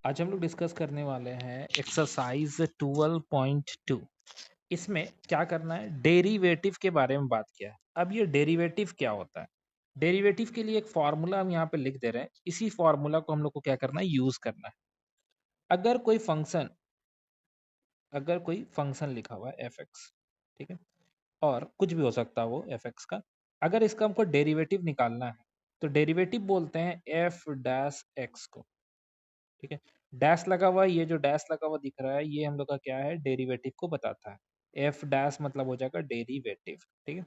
आज हम लोग डिस्कस करने वाले हैं एक्सरसाइज 12.2। इसमें क्या करना है, डेरिवेटिव के बारे में बात किया है। अब ये डेरिवेटिव क्या होता है, डेरिवेटिव के लिए एक फॉर्मूला हम यहाँ पे लिख दे रहे हैं। इसी फॉर्मूला को हम लोग को क्या करना है, यूज करना है। अगर कोई फंक्शन लिखा हुआ है एफ एक्स, ठीक है, और कुछ भी हो सकता है वो एफ एक्स का, अगर इसका हमको डेरिवेटिव निकालना है तो डेरिवेटिव बोलते हैं एफ डैश एक्स को। ठीक है, डैश लगा हुआ है, ये जो डैश लगा हुआ दिख रहा है ये हम लोग का क्या है, डेरिवेटिव को बताता है। एफ डैश मतलब हो जाएगा डेरिवेटिव। ठीक है,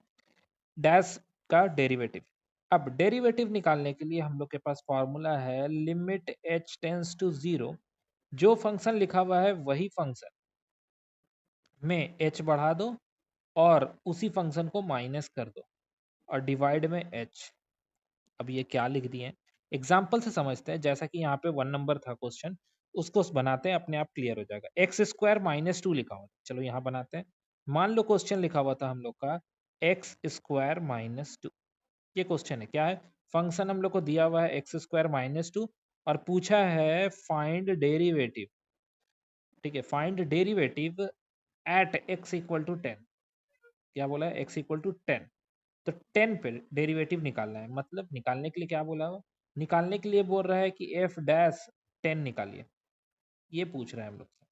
डैश का डेरिवेटिव। अब डेरिवेटिव निकालने के लिए हम लोग के पास फॉर्मूला है limit h tends to zero. जो फंक्शन लिखा हुआ है वही फंक्शन में एच बढ़ा दो और उसी फंक्शन को माइनस कर दो और डिवाइड में एच। अब ये क्या लिख दिए, एग्जाम्पल से समझते हैं। जैसा कि यहाँ पे 1 नंबर था क्वेश्चन, उसको बनाते हैं, अपने आप क्लियर हो जाएगा। एक्स स्क्वायर माइनस टू लिखा हुआ था, चलो यहाँ बनाते हैं। मान लो क्वेश्चन लिखा हुआ था हम लोग का एक्स स्क्वायर माइनस टू। ये क्वेश्चन है, क्या है, फंक्शन हम लोग को दिया हुआ है एक्स स्क्वायर माइनस टू और पूछा है फाइंड डेरिवेटिव। ठीक है, find derivative at x equal to 10। क्या बोला है, एक्स इक्वल टू 10। तो 10 पे डेरिवेटिव निकालना है। मतलब निकालने के लिए क्या बोला हो, निकालने के लिए बोल रहा है कि एफ डैश 10 निकालिए, ये पूछ रहा है हम लोग से।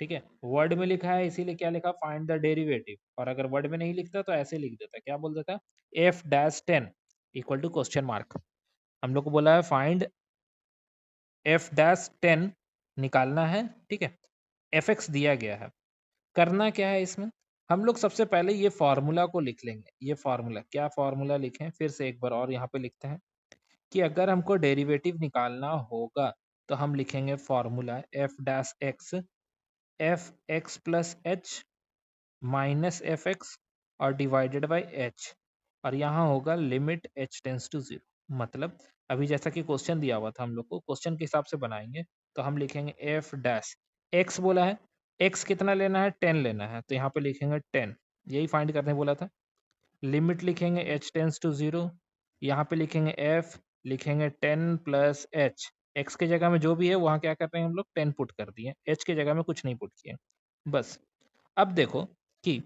ठीक है, वर्ड में लिखा है इसीलिए क्या लिखा, फाइंड द डेरिवेटिव। और अगर वर्ड में नहीं लिखता तो ऐसे लिख देता, क्या बोल देता, f dash 10 equal to question mark. हम लोग को बोला है फाइंड एफ डैश 10 निकालना है। ठीक है, एफ एक्स दिया गया है। करना क्या है इसमें, हम लोग सबसे पहले ये फॉर्मूला को लिख लेंगे। ये फॉर्मूला, क्या फॉर्मूला लिखें, फिर से एक बार और यहाँ पे लिखते हैं कि अगर हमको डेरिवेटिव निकालना होगा तो हम लिखेंगे formula f dash x, f x plus h minus f x और डिवाइडेड बाय एच, और यहाँ होगा limit h tends to zero. मतलब अभी जैसा कि क्वेश्चन दिया हुआ था हम लोग को, क्वेश्चन के हिसाब से बनाएंगे। तो हम लिखेंगे एफ डैश एक्स, बोला है एक्स कितना लेना है, 10 लेना है, तो यहाँ पे लिखेंगे 10, यही फाइंड करने बोला था। लिमिट लिखेंगे एच टेंस टू जीरो, यहाँ पे लिखेंगे एफ, लिखेंगे 10 प्लस एच। एक्स के जगह में जो भी है वहाँ क्या कर रहे हैं हम लोग, 10 पुट कर दिए, एच के जगह में कुछ नहीं पुट किए बस। अब देखो कि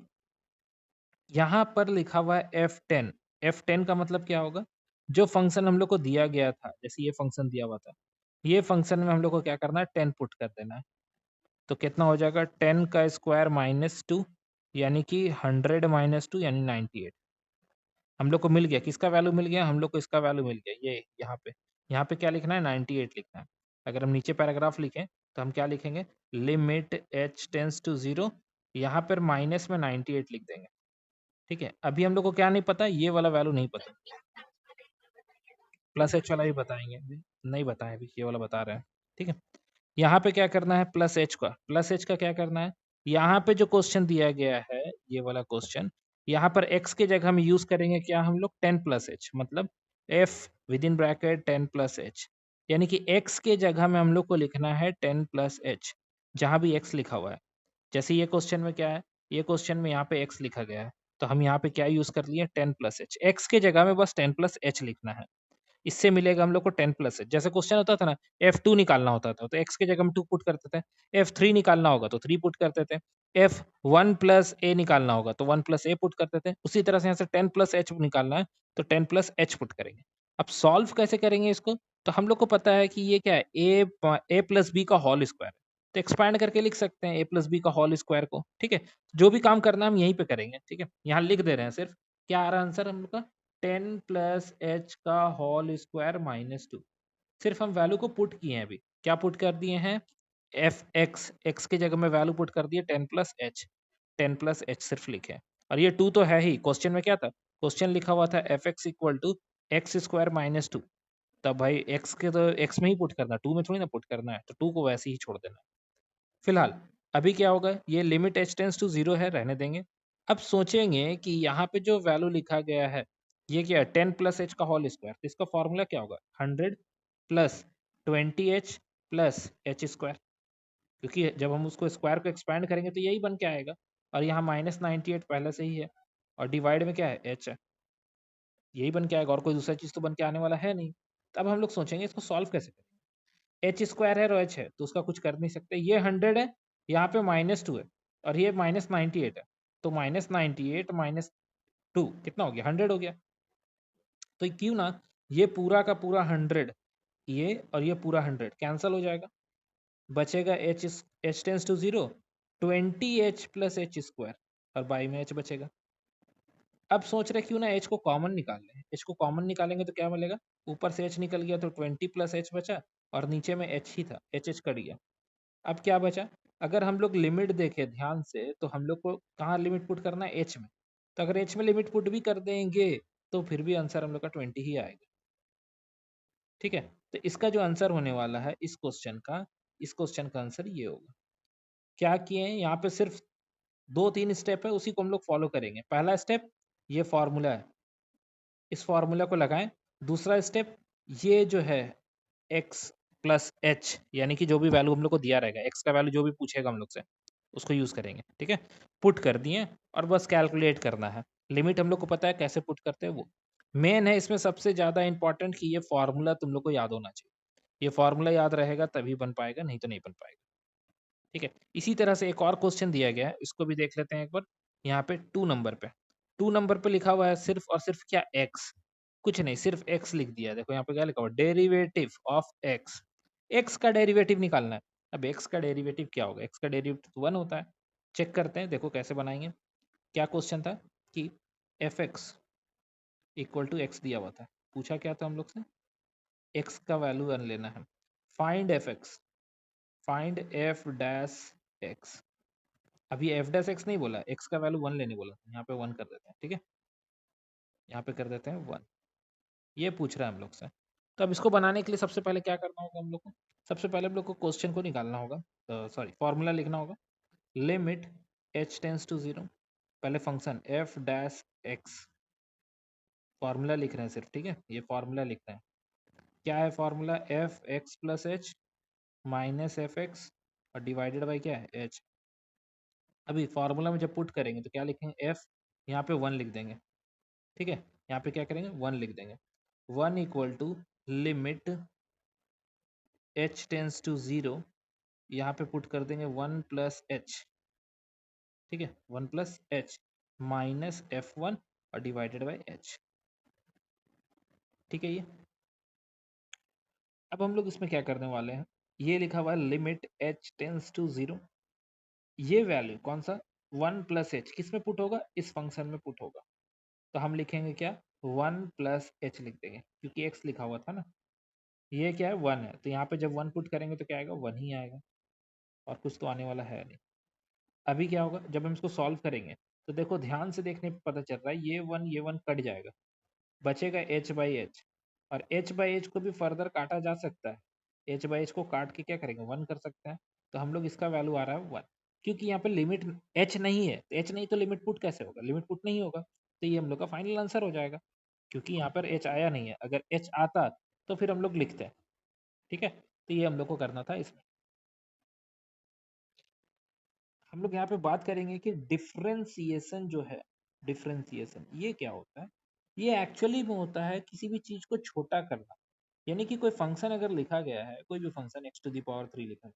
यहाँ पर लिखा हुआ है F10। F10 का मतलब क्या होगा, जो फंक्शन हम लोग को दिया गया था, जैसे ये फंक्शन दिया हुआ था, ये फंक्शन में हम लोग को क्या करना है, 10 पुट कर देना है। तो कितना हो जाएगा, 10 का स्क्वायर माइनस टू, यानी कि 100 माइनस टू यानी 98। हम लोग को मिल गया, किसका वैल्यू मिल गया, हम लोग को इसका वैल्यू मिल गया। ये यहाँ पे क्या लिखना है, 98 लिखना है। अगर हम नीचे पैराग्राफ लिखें तो हम क्या लिखेंगे, limit h tends to zero, यहाँ पर माइनस में 98 लिख देंगे। ठीक है, अभी हम लोग को क्या नहीं पता, ये वाला वैल्यू नहीं पता, प्लस एच वाला भी बताएंगे, अभी नहीं बताएं, अभी ये वाला बता रहे हैं। ठीक है, यहाँ पे क्या करना है, प्लस एच का, प्लस एच का क्या करना है, यहाँ पे जो क्वेश्चन दिया गया है ये वाला क्वेश्चन, यहाँ पर एक्स के जगह हम यूज करेंगे क्या, हम लोग 10 प्लस एच, मतलब F with in bracket 10 plus H, यानी कि एक्स के जगह में हम लोग को लिखना है 10 प्लस एच, जहाँ भी एक्स लिखा हुआ है। जैसे ये क्वेश्चन में क्या है, ये क्वेश्चन में यहाँ पे एक्स लिखा गया है, तो हम यहाँ पे क्या यूज कर लिए, 10 प्लस एच। एक्स के जगह में बस 10 प्लस एच लिखना है, इससे मिलेगा हम लोग को 10 प्लस एच। जैसे क्वेश्चन होता था ना, F2 निकालना होता था तो एक्स के जगह में 2 पुट करते थे, F3 निकालना होगा तो 3 पुट करते थे, F1 प्लस ए निकालना होगा तो 1 प्लस ए पुट करते थे। उसी तरह से यहाँ से 10 प्लस एच निकालना है तो 10 प्लस एच पुट करेंगे। अब सॉल्व कैसे करेंगे इसको, तो हम लोग को पता है कि ये क्या है, ए प्लस बी का होल स्क्वायर, तो एक्सपैंड करके लिख सकते हैं ए प्लस बी का होल स्क्वायर को। ठीक है, जो भी काम करना है हम यहीं पे करेंगे। ठीक है, यहाँ लिख दे रहे हैं सिर्फ, क्या आ रहा है आंसर हम लोग का, 10 प्लस एच का होल स्क्वायर माइनस टू। सिर्फ हम वैल्यू को पुट किए हैं, अभी क्या पुट कर दिए हैं, एफ एक्स, एक्स की जगह में वैल्यू पुट कर दिए 10 प्लस एच, 10 प्लस एच सिर्फ लिखे। और ये 2 तो है ही, क्वेश्चन में क्या था, क्वेश्चन लिखा हुआ था f x equal to x square minus two, तब भाई एक्स के तो एक्स में ही पुट करना, 2 में थोड़ी ना पुट करना है, तो 2 को वैसे ही छोड़ देना है। फिलहाल अभी क्या होगा, ये limit h tends to zero है, रहने देंगे। अब सोचेंगे कि यहाँ पे जो वैल्यू लिखा गया है ये क्या है, 10 प्लस एच का होल स्क्वायर, तो इसका फॉर्मूला क्या होगा, 100 plus 20h plus h square, क्योंकि जब हम उसको स्क्वायर को एक्सपैंड करेंगे तो यही बन के आएगा। और यहाँ माइनस 98 पहले से ही है, और डिवाइड में क्या है, एच है, यही बन के आएगा, और कोई दूसरा चीज़ तो बन के आने वाला है नहीं। तो अब हम लोग सोचेंगे इसको सॉल्व कैसे करें। एच स्क्वायर है और एच है तो उसका कुछ कर नहीं सकते। ये 100 है, यहाँ पे -2 है और ये -98 है, तो -98 -2 कितना हो गया? 100 हो गया। तो क्यों ना ये पूरा का पूरा 100, ये और ये पूरा 100 कैंसिल हो जाएगा, बचेगा h tends to 0 20h plus h square और बाई में h बचेगा। अब सोच रहे क्यों ना h को कॉमन निकाल लें। h को कॉमन निकालेंगे तो क्या मिलेगा? ऊपर से h निकल गया तो 20 प्लस h बचा और नीचे में h ही था, h कट गया। अब क्या बचा? अगर हम लोग लिमिट देखें ध्यान से तो हम लोग को कहाँ लिमिट पुट करना है? h में। तो अगर h में लिमिट पुट भी कर देंगे तो फिर भी आंसर हम लोग का 20 ही आएगा। ठीक है, तो इसका जो आंसर होने वाला है इस क्वेश्चन का आंसर ये होगा। क्या किए हैं यहाँ पे? सिर्फ 2-3 स्टेप है, उसी को हम लोग फॉलो करेंगे। पहला स्टेप ये फॉर्मूला है, इस फॉर्मूला को लगाएं। दूसरा स्टेप ये जो है x प्लस एच, यानी कि जो भी वैल्यू हम लोग को दिया रहेगा, x का वैल्यू जो भी पूछेगा हम लोग से उसको यूज करेंगे। ठीक है, पुट कर दिए और बस कैलकुलेट करना है। लिमिट हम लोग को पता है कैसे पुट करते हैं, वो मेन है इसमें सबसे ज्यादा इंपॉर्टेंट कि ये फॉर्मूला तुम लोग को याद होना चाहिए। ये फॉर्मूला याद रहेगा तभी बन पाएगा, नहीं तो नहीं बन पाएगा। ठीक है, इसी तरह से एक और क्वेश्चन दिया गया है, इसको भी देख लेते हैं एक बार। यहाँ पे 2 नंबर पे लिखा हुआ है सिर्फ और सिर्फ क्या? x। कुछ नहीं, सिर्फ x लिख दिया है। देखो यहाँ पे क्या लिखा हुआ? Derivative of x। x का डेरिवेटिव निकालना है। अब x का डेरिवेटिव क्या होगा? x का डेरिवेटिव तो 1 होता है। चेक करते हैं, देखो कैसे बनाएंगे। क्या क्वेश्चन था कि fx इक्वल टू x दिया हुआ था। पूछा क्या था हम लोग से? x का वैल्यू लेना है। Find fx, find f dash x। अभी एफ डैश एक्स नहीं बोला, एक्स का वैल्यू 1 लेने बोला। यहाँ पे 1 कर देते हैं। ठीक है, यहाँ पे कर देते हैं 1। ये पूछ रहा है हम लोग से। तो अब इसको बनाने के लिए सबसे पहले क्या करना होगा हम लोग को? सबसे पहले हम लोग को क्वेश्चन को निकालना होगा, सॉरी फॉर्मूला लिखना होगा। लिमिट h टेंस टू 0, पहले function f dash x, formula लिख रहे हैं सिर्फ। ठीक है, ये फॉर्मूला लिख रहे हैं। क्या है formula? F x plus h minus f x और डिवाइडेड बाई क्या है? h। अभी फॉर्मूला में जब पुट करेंगे तो क्या लिखेंगे? f, यहाँ पे 1 लिख देंगे। ठीक है, यहाँ पे क्या करेंगे? 1 लिख देंगे। 1 equal to limit h tends to 0, यहाँ पे पुट कर देंगे 1 प्लस एच। ठीक है, 1 प्लस एच माइनस f1 और डिवाइडेड बाई h। ठीक है, ये अब हम लोग इसमें क्या करने वाले हैं? ये लिखा हुआ है लिमिट h टेंस टू 0, ये वैल्यू कौन सा? 1 प्लस एच किस में पुट होगा? इस फंक्शन में पुट होगा। तो हम लिखेंगे क्या? 1 प्लस एच लिख देंगे, क्योंकि x लिखा हुआ था ना। ये क्या है? 1 है, तो यहाँ पे जब 1 पुट करेंगे तो क्या आएगा? 1 ही आएगा, और कुछ तो आने वाला है नहीं। अभी क्या होगा जब हम इसको सॉल्व करेंगे? तो देखो ध्यान से देखने पे पता चल रहा है ये 1 कट जाएगा, बचेगा h बाई एच। और h बाई एच को भी फर्दर काटा जा सकता है। h बाई एच को काट के क्या करेंगे? 1 कर सकते हैं। तो हम लोग इसका वैल्यू आ रहा है 1, क्योंकि यहाँ पे लिमिट h नहीं है। तो h नहीं तो लिमिट पुट कैसे होगा? लिमिट पुट नहीं होगा, तो ये हम लोग का फाइनल आंसर हो जाएगा। क्योंकि यहाँ पर h आया नहीं है, अगर h आता तो फिर हम लोग लिखते हैं। ठीक है, तो ये हम लोग को करना था इसमें। हम लोग यहाँ पे बात करेंगे कि डिफरेंशिएशन जो है, डिफरेंशिएशन ये क्या होता है? ये एक्चुअली में होता है किसी भी चीज को छोटा करना। यानी कि कोई फंक्शन अगर लिखा गया है, कोई भी function x to the power 3 लिखा है,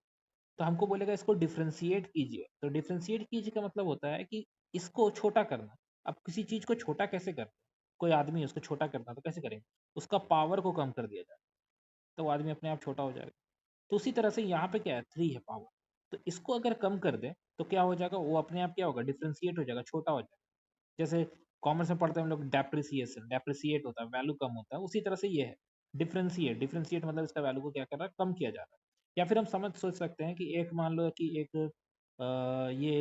तो हमको बोलेगा इसको डिफरेंशिएट कीजिए। तो डिफरेंशिएट कीजिए का मतलब होता है कि इसको छोटा करना। अब किसी चीज को छोटा कैसे करते हैं? कोई आदमी है, उसको छोटा करना तो कैसे करेंगे? उसका पावर को कम कर दिया जाए, तो वो आदमी अपने आप छोटा हो जाएगा। तो उसी तरह से यहाँ पे क्या है? 3 है पावर, तो इसको अगर कम कर दे तो क्या हो जाएगा? वो अपने आप क्या होगा? डिफ्रेंशिएट हो जाएगा, छोटा हो जाएगा। जैसे कॉमर्स में पढ़ते हैं हम लोग, डेप्रिसिएशन, डेप्रिसिएट होता है, वैल्यू कम होता है। उसी तरह से ये है डिफ्रेंशिएट। डिफ्रेंशिएट मतलब इसका वैल्यू को क्या कर रहा है? कम किया जा रहा है। या फिर हम सोच सकते हैं कि एक मान लो कि ये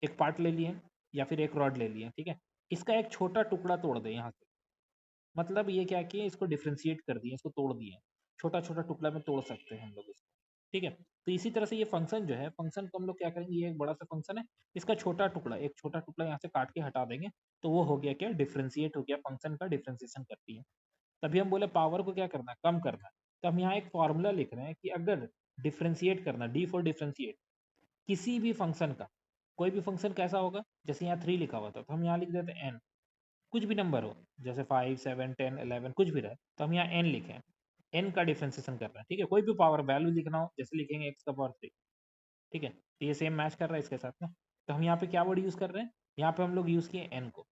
एक पार्ट ले लिए या फिर एक रॉड ले लिए। ठीक है, इसका एक छोटा टुकड़ा तोड़ दे यहाँ से, मतलब ये क्या किए? इसको डिफ्रेंशिएट कर दिए, इसको तोड़ दिए। छोटा छोटा टुकड़ा में तोड़ सकते हैं हम लोग इसको। ठीक है, तो इसी तरह से ये फंक्शन जो है, फंक्शन को हम लोग क्या करेंगे? ये एक बड़ा सा फंक्शन है, इसका छोटा टुकड़ा, एक छोटा टुकड़ा यहाँ से काट के हटा देंगे, तो वो हो गया क्या? डिफ्रेंशिएट हो गया, फंक्शन का डिफ्रेंशिएशन करती है। तभी हम बोले पावर को क्या करना है? कम करना है। तो हम यहाँ एक फॉर्मूला लिख रहे हैं कि अगर डिफ्रेंशिएट करना, डी फॉर डिफ्रेंशिएट, किसी भी फंक्शन का, कोई भी फंक्शन कैसा होगा? जैसे यहाँ 3 लिखा हुआ था, तो हम यहाँ लिख देते हैं n। कुछ भी नंबर हो, जैसे 5 7 10 11 कुछ भी रहे, तो हम यहाँ n लिखें। n का डिफ्रेंसिएशन कर रहे हैं, ठीक है। कोई भी पावर वैल्यू लिखना हो, जैसे लिखेंगे x का पावर 3, ठीक है, तो ये सेम मैच कर रहा है इसके साथ ना। तो हम यहाँ पे क्या वर्ड यूज़ कर रहे हैं, यहाँ पे हम लोग यूज़ किए n को,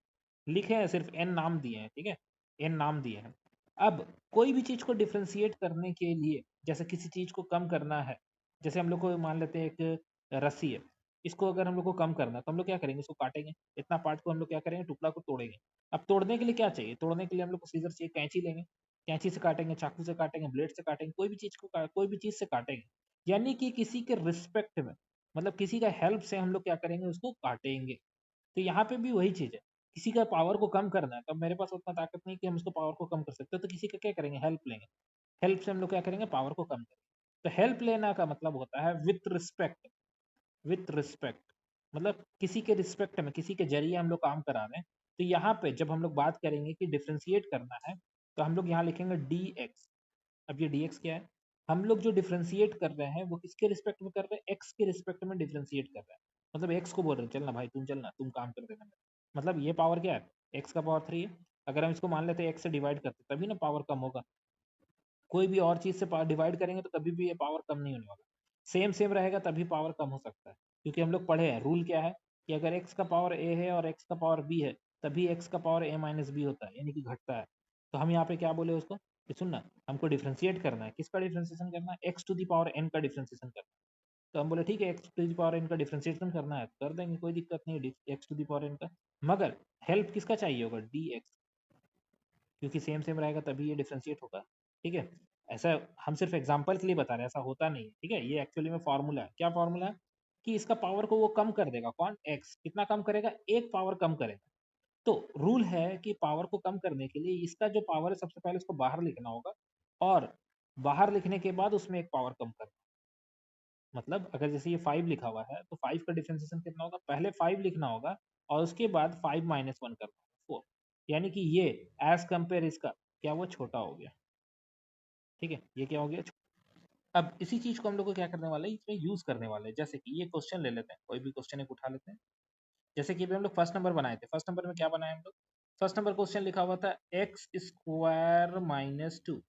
लिखे हैं सिर्फ n नाम दिए हैं, ठीक है, n नाम दिए हैं। अब कोई भी चीज़ को डिफ्रेंशिएट करने के लिए, जैसे किसी चीज़ को कम करना है, जैसे हम लोग को मान लेते हैं एक रस्सी है, इसको अगर हम लोग को कम करना है तो हम लोग क्या करेंगे, इसको काटेंगे, इतना पार्ट को हम लोग क्या करेंगे, टुकड़ा को तोड़ेंगे। अब तोड़ने के लिए क्या चाहिए, तोड़ने के लिए हम लोग को सीजर चाहिए, कैंची लेंगे, कैंची से काटेंगे, चाकू से काटेंगे, ब्लेड से काटेंगे, कोई भी चीज़ को कोई भी चीज़ से काटेंगे, यानी कि किसी के रिस्पेक्ट में, मतलब किसी का हेल्प से हम लोग क्या करेंगे, उसको काटेंगे। तो यहाँ पे भी वही चीज़ है, किसी का पावर को कम करना है, तो अब मेरे पास उतना ताकत नहीं कि हम उसको पावर को कम कर सकते, तो किसी का क्या करेंगे, हेल्प लेंगे, हेल्प से हम लोग क्या करेंगे, पावर को कम करेंगे। तो हेल्प लेना का मतलब होता है विथ रिस्पेक्ट, विथ रिस्पेक्ट, मतलब किसी के रिस्पेक्ट में, किसी के जरिए हम लोग काम करा रहे हैं। तो यहाँ पे जब हम लोग बात करेंगे कि डिफ्रेंशिएट करना है, तो हम लोग यहाँ लिखेंगे dx। अब ये dx क्या है, हम लोग जो डिफ्रेंशिएट कर रहे हैं वो किसके रिस्पेक्ट में कर रहे हैं, x के रिस्पेक्ट में डिफ्रेंशिएट कर रहे हैं। मतलब x को बोल रहे हैं चलना भाई, तुम चलना, तुम काम कर देना मेरा। मतलब ये पावर क्या है, x का पावर 3 है। अगर हम इसको मान लेते हैं x से डिवाइड करते तभी ना पावर कम होगा, कोई भी और चीज़ से डिवाइड करेंगे तो कभी भी ये पावर कम नहीं होने वाला, सेम सेम रहेगा तभी पावर कम हो सकता है। क्योंकि हम लोग पढ़े हैं रूल क्या है, कि अगर x का पावर a है और x का पावर b है, तभी x का पावर a माइनस बी होता है, यानी कि घटता है। तो हम यहाँ पे क्या बोले उसको, कि सुन ना, हमको डिफ्रेंशिएट करना है, किसका डिफ्रेंशिएशन करना है, x to the power n का डिफ्रेंशिएशन करना है। तो हम बोले ठीक है, x to the power n का डिफ्रेंशिएशन करना है, कर देंगे, कोई दिक्कत नहीं है x to the power n का। मगर हेल्प किसका चाहिए होगा, dx, क्योंकि सेम सेम रहेगा तभी ये डिफ्रेंशिएट होगा, ठीक है। ऐसा हम सिर्फ एग्जांपल के लिए बता रहे हैं, ऐसा होता नहीं है, ठीक है। ये एक्चुअली में फॉर्मूला है, क्या फॉर्मूला है, कि इसका पावर को वो कम कर देगा, कौन, x, कितना कम करेगा, एक पावर कम करेगा। तो रूल है कि पावर को कम करने के लिए इसका जो पावर है सबसे पहले उसको बाहर लिखना होगा, और बाहर लिखने के बाद उसमें एक पावर कम करना। मतलब अगर जैसे ये 5 लिखा हुआ है, तो 5 का डिफरेंशिएशन कितना होगा, पहले 5 लिखना होगा और उसके बाद 5 माइनस 1 करना होगा, 4, यानी कि ये एज कंपेयर इसका क्या, वो छोटा हो गया, ठीक है, ये क्या हो गया। अब इसी चीज को हम लोग को क्या करने वाले हैं, इसमें यूज करने वाले हैं। जैसे कि ये क्वेश्चन ले लेते हैं, कोई भी क्वेश्चन एक उठा लेते हैं। जैसे कि अभी हम लोग फर्स्ट नंबर बनाए थे, फर्स्ट नंबर में क्या बनाए हम लोग, फर्स्ट नंबर क्वेश्चन लिखा हुआ था x square minus to,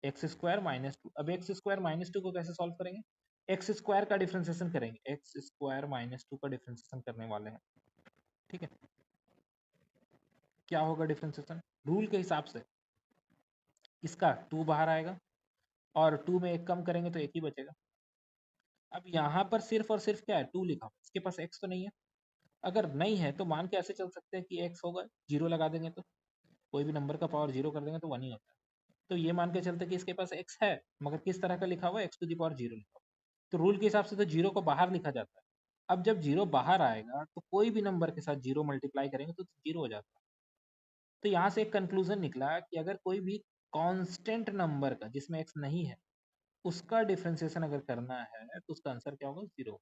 x square minus to. अब एक्स स्क्वायर माइनस टू को कैसे सॉल्व करेंगे, एक्स स्क्वायर का डिफरेंशिएशन करेंगे, एक्स स्क्वायर माइनस टू का डिफरेंशिएशन करने वाले हैं, ठीक है। क्या होगा डिफरेंशिएशन, रूल के हिसाब से इसका 2 बाहर आएगा, और 2 में एक कम करेंगे तो एक ही बचेगा। अब यहाँ पर सिर्फ और सिर्फ क्या है, 2 लिखा हुआ है, इसके पास x तो नहीं है। अगर नहीं है तो मान के ऐसे चल सकते हैं कि x होगा, जीरो लगा देंगे तो कोई भी नंबर का पावर जीरो कर देंगे तो 1 ही होता है। तो ये मान के चलते कि इसके पास x है, मगर किस तरह का लिखा हुआ है, x to the power zero लिखा हुआ है। तो रूल के हिसाब से तो जीरो को बाहर लिखा जाता है। अब जब जीरो बाहर आएगा तो कोई भी नंबर के साथ जीरो मल्टीप्लाई करेंगे तो जीरो हो जाता है। तो यहाँ से एक कंक्लूजन निकला कि अगर कोई भी कांस्टेंट नंबर का जिसमें x नहीं है, उसका डिफरेंशिएशन अगर करना है तो उसका आंसर क्या होगा, जीरो।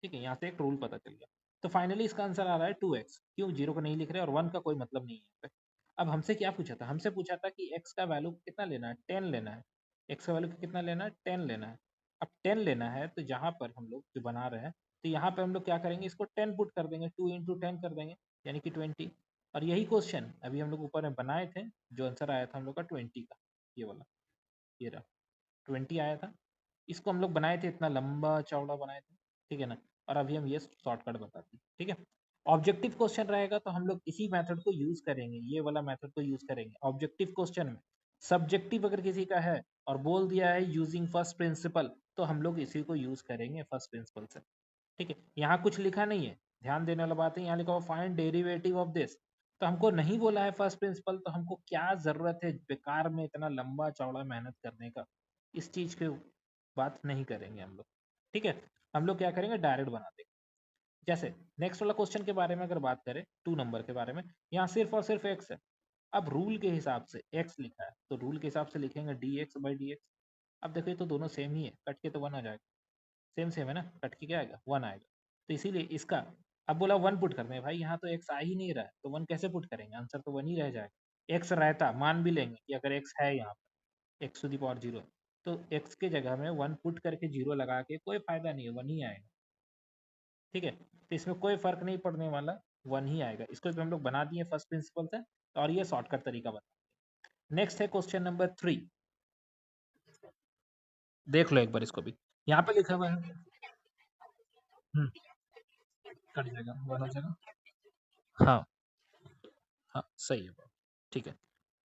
ठीक है, यहाँ से एक रूल पता चल गया। तो फाइनली इसका आंसर आ रहा है 2x, क्यों, जीरो को नहीं लिख रहे और 1 का कोई मतलब नहीं है। अब हमसे क्या पूछा था, हमसे पूछा था कि x का वैल्यू कितना लेना है, 10 लेना है। x का वैल्यू कितना लेना है, 10 लेना है। अब 10 लेना है तो जहाँ पर हम लोग जो बना रहे हैं, तो यहाँ पे हम लोग क्या करेंगे, इसको 10 पुट कर देंगे, 2 इंटू 10 कर देंगे, यानी कि 20। और यही क्वेश्चन अभी हम लोग ऊपर में बनाए थे, जो आंसर आया था हम लोग का 20 का, ये वाला, ये रहा 20 आया था। इसको हम लोग बनाए थे, इतना लंबा चौड़ा बनाए थे, ठीक है ना। और अभी हम ये शॉर्टकट बताते हैं, ठीक है। ऑब्जेक्टिव क्वेश्चन रहेगा तो हम लोग इसी मेथड को यूज करेंगे, ये वाला मेथड को यूज करेंगे ऑब्जेक्टिव क्वेश्चन में। सब्जेक्टिव अगर किसी का है और बोल दिया है यूजिंग फर्स्ट प्रिंसिपल, तो हम लोग इसी को यूज करेंगे फर्स्ट प्रिंसिपल से, ठीक है। यहाँ कुछ लिखा नहीं है, ध्यान देने वाला बात है, यहाँ लिखा हुआ फाइंड डेरिवेटिव ऑफ दिस। तो हमको नहीं बोला है फर्स्ट प्रिंसिपल, तो हमको क्या जरूरत है बेकार में इतना लंबा चौड़ा मेहनत करने का, इस चीज के बात नहीं करेंगे हम लोग, ठीक है। हम लोग क्या करेंगे, डायरेक्ट बना देंगे। जैसे नेक्स्ट वाला क्वेश्चन के बारे में अगर बात करें, 2 नंबर के बारे में, यहाँ सिर्फ और सिर्फ x है। अब रूल के हिसाब से x लिखा है, तो रूल के हिसाब से लिखेंगे dx बाई डी एक्स। अब देखो ये तो दोनों सेम ही है, कट के तो 1 आ जाएगा, सेम सेम है ना, कट के क्या आएगा, 1 आएगा। तो इसीलिए इसका, अब बोला 1 पुट करने भाई, यहाँ तो x आ ही नहीं रहा है, तो 1 कैसे पुट करेंगे, आंसर तो 1 ही रह जाएगा। x रहता, मान भी लेंगे कि अगर x है यहाँ पर, x to the power zero, तो x के जगह में 1 पुट करके जीरो लगा के कोई फायदा नहीं है, 1 ही आएगा, ठीक है। तो इसमें कोई फर्क नहीं पड़ने वाला, 1 ही आएगा। इसको भी हम लोग बना दिए फर्स्ट प्रिंसिपल से, और ये शॉर्टकट तरीका बता। नेक्स्ट है क्वेश्चन नंबर 3। देख लो एक बार इसको भी, यहाँ पे लिखा हुआ है। कट जाएगा, 1 हो जाएगा। हाँ हाँ सही है, ठीक है।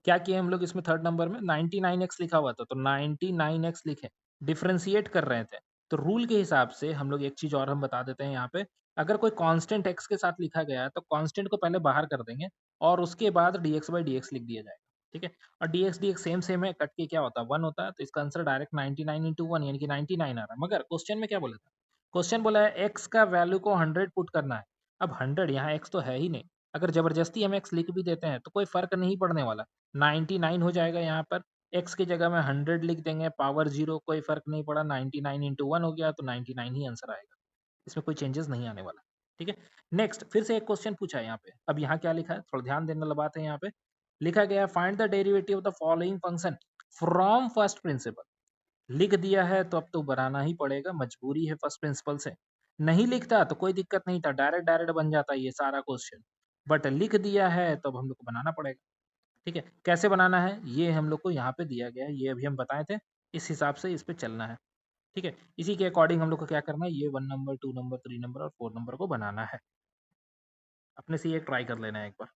क्या किए हम लोग इसमें थर्ड नंबर में 99x लिखा हुआ था, तो 99x लिखे, डिफरेंशिएट कर रहे थे। तो रूल के हिसाब से हम लोग एक चीज और हम बता देते हैं यहाँ पे, अगर कोई कांस्टेंट x के साथ लिखा गया है तो कांस्टेंट को पहले बाहर कर देंगे और उसके बाद dx by dx लिख दिया जाएगा, ठीक है। और dx dx सेम सेम है, कट के क्या होता है 1 होता है, तो इसका आंसर डायरेक्ट 99 इंटू 1 यानी कि 99 आ रहा है। मगर क्वेश्चन में क्या बोला था, क्वेश्चन बोला है x का वैल्यू को 100 पुट करना है। अब 100 यहाँ x तो है ही नहीं, अगर जबरदस्ती हम x लिख भी देते हैं तो कोई फर्क नहीं पड़ने वाला, 99 हो जाएगा। यहाँ पर x की जगह में 100 लिख देंगे, पावर 0, कोई फर्क नहीं पड़ा, 99 इंटू 1 हो गया, तो 99 ही आंसर आएगा, इसमें कोई चेंजेस नहीं आने वाला, ठीक है। नेक्स्ट फिर से एक क्वेश्चन पूछा है यहाँ पे, अब यहाँ क्या लिखा है, थोड़ा ध्यान देने वाला बात है। यहाँ पे लिखा गया find the derivative of the following function from first principle. लिख दिया है तो अब तो बनाना ही पड़ेगा, मजबूरी है फर्स्ट प्रिंसिपल से। नहीं लिखता तो कोई दिक्कत नहीं था, डायरेक्ट डायरेक्ट बन जाता ये सारा क्वेश्चन, बट लिख दिया है तो अब हम लोग को बनाना पड़ेगा, ठीक है। कैसे बनाना है ये हम लोग को यहाँ पे दिया गया है, ये अभी हम बताए थे, इस हिसाब से इस पे चलना है, ठीक है। इसी के अकॉर्डिंग हम लोग को क्या करना है, ये 1 नंबर 2 नंबर 3 नंबर और 4 नंबर को बनाना है। अपने से ये ट्राई कर लेना है एक बार।